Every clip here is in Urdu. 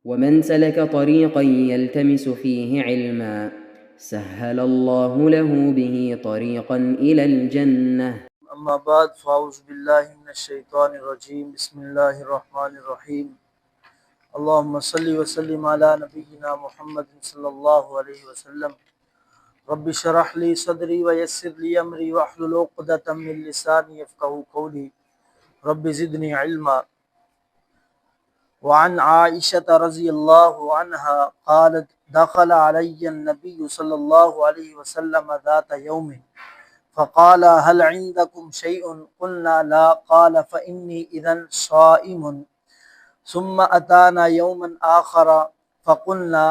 ومن سلك طريقا يلتمس فيه علما سهل الله له به طريقا إلى الجنة. اما بعد فاعوذ باللہ من الشیطان الرجیم بسم اللہ الرحمن الرحیم اللہم صلی وسلم علی نبینا محمد صلی اللہ علیہ وسلم رب اشرح لی صدری ویسر لی امری واحلل عقدۃ من لسانی یفقہوا قولی رب زدنی علما وعن عائشة رضی اللہ عنہا قالت دخل علی النبی صلی اللہ علیہ وسلم ذات یوم فقال هل عندكم شيء قلنا لا قال فإني إذن صائم ثم أتانا يوما آخر فقلنا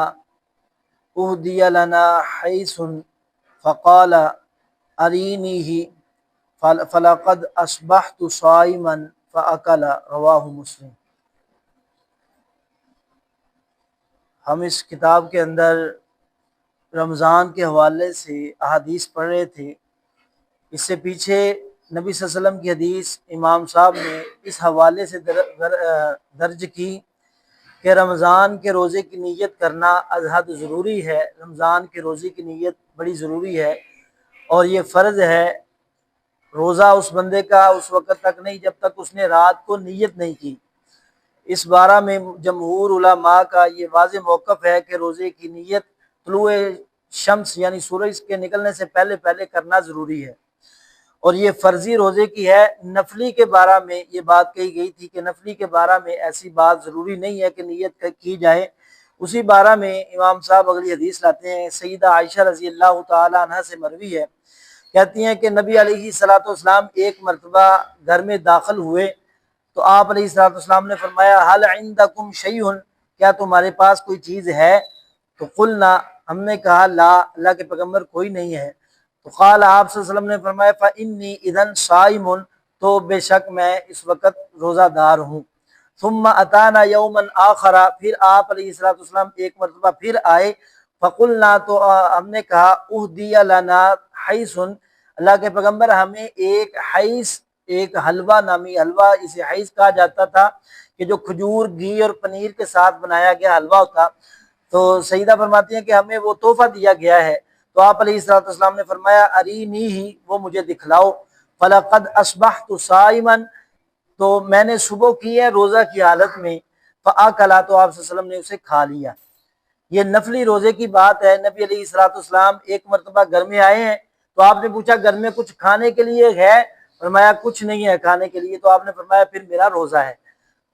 أهدي لنا حيث فقال أرينيه فلقد أصبحت صائما فأكل رواه مسلم۔ ہم اس کتاب کے اندر رمضان کے حوالے سے احادیث پڑھ رہے تھے۔ اس سے پیچھے نبی صلی اللہ علیہ وسلم کی حدیث امام صاحب نے اس حوالے سے درج کی کہ رمضان کے روزے کی نیت کرنا از حد ضروری ہے۔ رمضان کے روزے کی نیت بڑی ضروری ہے اور یہ فرض ہے۔ روزہ اس بندے کا اس وقت تک نہیں جب تک اس نے رات کو نیت نہیں کی۔ اس بارہ میں جمہور علماء کا یہ واضح موقف ہے کہ روزے کی نیت طلوع شمس یعنی سورج کے نکلنے سے پہلے پہلے کرنا ضروری ہے، اور یہ فرضی روزے کی ہے۔ نفلی کے بارہ میں یہ بات کہی گئی تھی کہ نفلی کے بارہ میں ایسی بات ضروری نہیں ہے کہ نیت کی جائے۔ اسی بارہ میں امام صاحب اگلی حدیث لاتے ہیں، سیدہ عائشہ رضی اللہ تعالی عنہ سے مروی ہے، کہتی ہیں کہ نبی علیہ الصلوۃ والسلام ایک مرتبہ گھر میں داخل ہوئے تو آپ علیہ الصلوۃ والسلام نے فرمایا هل عندکم شیء، کیا تمہارے پاس کوئی چیز ہے؟ تو قلنا، ہم نے کہا لا، اللہ کے پیغمبر کوئی نہیں ہے۔ تو قال، آپ صلی اللہ علیہ وسلم نے فرمایا فإنی اذن صائم، تو بے شک میں اس وقت روزہ دار ہوں۔ ثم اتانا یوما آخر، پھر آپ علیہ الصلوۃ والسلام ایک مرتبہ پھر آئے۔ فقلنا، تو ہم نے کہا اہدی لنا حیث، اللہ کے پیغمبر ہمیں ایک حیث، ایک حلوہ نامی حلوہ، اسے حیث کہا جاتا تھا کہ جو کھجور، گھی اور پنیر کے ساتھ بنایا گیا حلوہ ہوتا۔ تو سیدہ فرماتی ہیں کہ ہمیں وہ تحفہ دیا گیا ہے۔ تو آپ علیہ الصلوۃ والسلام نے فرمایا ارینی ہی، وہ مجھے دکھلاؤ۔ فلقد اصبحت صائما، تو میں نے صبح کی ہے روزہ کی حالت میں۔ فاکلا، تو آپ صلی اللہ علیہ وسلم نے اسے کھا لیا۔ یہ نفلی روزے کی بات ہے۔ نبی علیہ الصلوۃ والسلام ایک مرتبہ گھر میں آئے ہیں تو آپ نے پوچھا گھر میں کچھ کھانے کے لیے ہے؟ فرمایا کچھ نہیں ہے کھانے کے لیے۔ تو آپ نے فرمایا پھر میرا روزہ ہے۔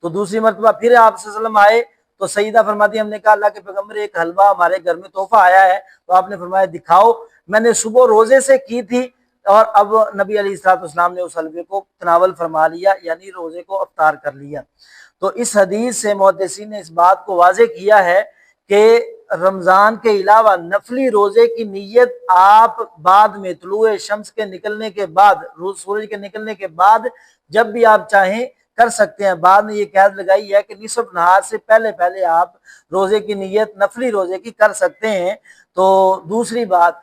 تو دوسری مرتبہ پھر آپ صلی اللہ علیہ وسلم آئے تو سیدہ فرماتی ہم نے کہا اللہ کے پیغمبر ایک حلوہ ہمارے گھر میں تحفہ آیا ہے۔ تو آپ نے فرمایا دکھاؤ، میں نے صبح روزے سے کی تھی اور اب نبی علیہ الصلوۃ والسلام نے اس حلوے کو تناول فرما لیا، یعنی روزے کو افطار کر لیا۔ تو اس حدیث سے محدثین نے اس بات کو واضح کیا ہے کہ رمضان کے علاوہ نفلی روزے کی نیت آپ بعد میں طلوع شمس کے نکلنے کے بعد، سورج کے نکلنے کے بعد جب بھی آپ چاہیں کر سکتے ہیں۔ بعد میں یہ قید لگائی ہے کہ نصف نہار سے پہلے پہلے آپ روزے کی نیت نفلی روزے کی کر سکتے ہیں۔ تو دوسری بات،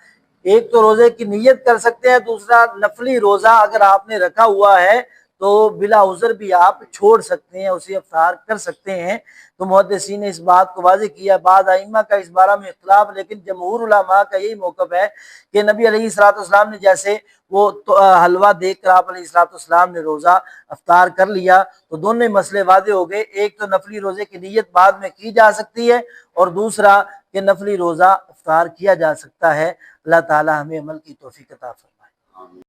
ایک تو روزے کی نیت کر سکتے ہیں، دوسرا نفلی روزہ اگر آپ نے رکھا ہوا ہے تو بلا عذر بھی آپ چھوڑ سکتے ہیں، اسے افطار کر سکتے ہیں۔ تو محدثین نے اس بات کو واضح کیا۔ بعض ائمہ کا اس بارے میں اختلاف، لیکن جمہور علماء کا یہی موقف ہے کہ نبی علیہ الصلوۃ والسلام نے جیسے وہ حلوہ دیکھ کر آپ علیہ الصلوۃ والسلام نے روزہ افطار کر لیا، تو دونوں مسئلے واضح ہو گئے۔ ایک تو نفلی روزے کی نیت بعد میں کی جا سکتی ہے، اور دوسرا کہ نفلی روزہ افطار کیا جا سکتا ہے۔ اللہ تعالی ہمیں عمل کی توفیق عطا فرمائے۔